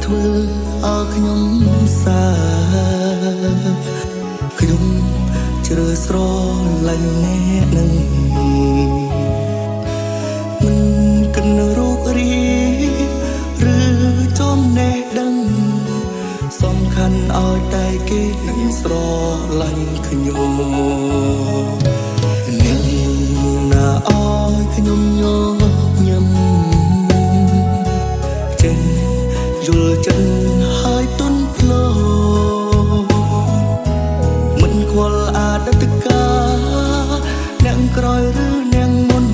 ធ្វើឲ្យខ្ញុំសាខ្ញុំជ្រើសស្រឡាញ់អ្នកនឹងមិនគិនរូបរាងឬចំណេះដឹងសំខាន់ឲ្យតែគេនឹងស្រឡាញ់ខ្ញុំអ្នកណាឲ្យខ្ញុំញញឹមចេះយល់ចិត្តហើយទន់ភ្លន់មិនខ្វល់អតីតកាលអ្នកក្រោយឬអ្នកមុន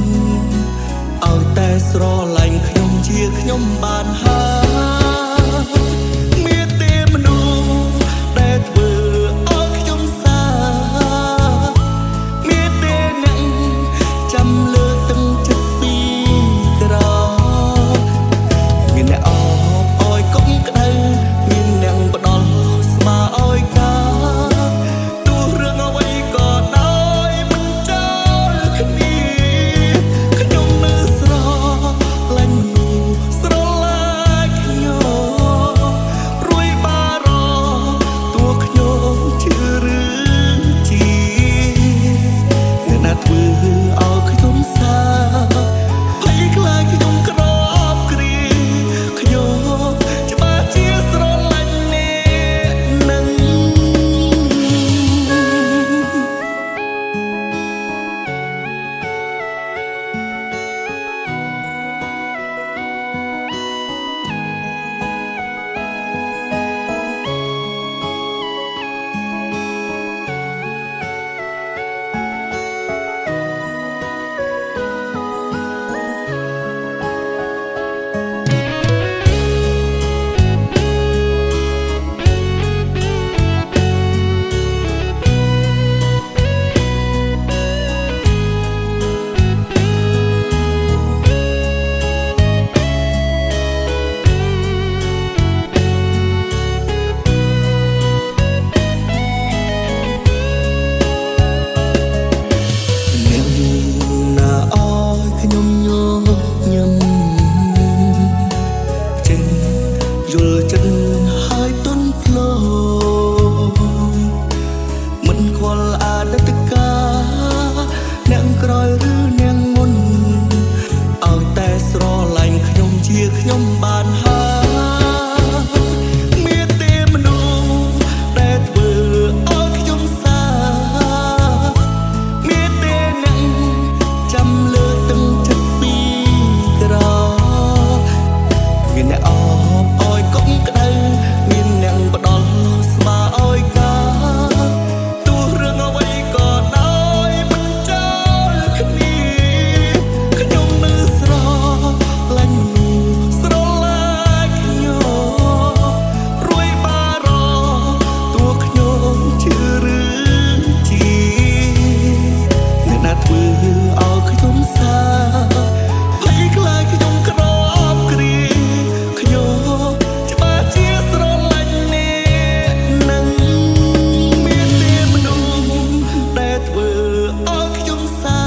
ឲ្យតែស្រឡាញ់ខ្ញុំជាខ្ញុំបានហើយមានទេមនុស្សដែលធ្វើឲ្យខ្ញុំសាមានទេអ្នកចាំលើទឹកចិត្តពីក្រោយមានអ្នកអបឲ្យកុំក្តៅមានអ្នកផ្ដល់ស្មាឲ្យកាទោះរឿងអ្វីក៏ដោយមិនចោលគ្នាខ្ញុំនៅស្រឡាញ់ស្រឡាញ់ខ្ញុំព្រួយបារម្ភតួខ្ញុំជឿឬជាអ្នកណាធ្វើឲ្យខ្ញុំសាភ័យខ្លាចខ្ញុំក្រប់គ្រាខ្ញុំច្បាស់ជាស្រឡាញ់អ្នកនឹងខ្ញុំញញឹមចេះយល់ចិត្តហើយទន់ភ្លន់មិនខ្វល់អតីតកាលអ្នកក្រោយឬអ្នកមុនឲ្យតែស្រឡាញ់ខ្ញុំជាខ្ញុំបានហើយមានទេមនុស្សដែលធ្វើឲ្យខ្ញុំសាមានទេអ្នកចាំលើមានអ្នកអបឲ្យកុំក្តៅមានអ្នកផ្ដល់ស្មាឲ្យកាទោះរឿងអ្វីក៏ដោយមិនចោលគ្នាខ្ញុំនៅស្រឡាញ់ស្រឡាញ់ខ្ញុំព្រួយបារម្ភតួខ្ញុំជឿឬជាអ្នកណាធ្វើឲ្យខ្ញុំសាភ័យខ្លាចខ្ញុំក្រប់គ្រាច្បាស់ជាស្រឡាញ់អ្នកនឹងមានទេមនុស្សដែលធ្វើឲ្យខ្ញុំសា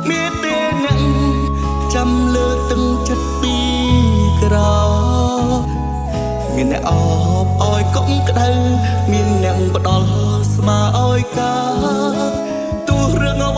មានទេអ្នកចាំលើទឹកចិត្តពីក្រោយមានអ្នកអបឲ្យកុំក្តៅមានអ្នកផ្ដល់ស្មាឲ្យកាទោះរឿងអ្វី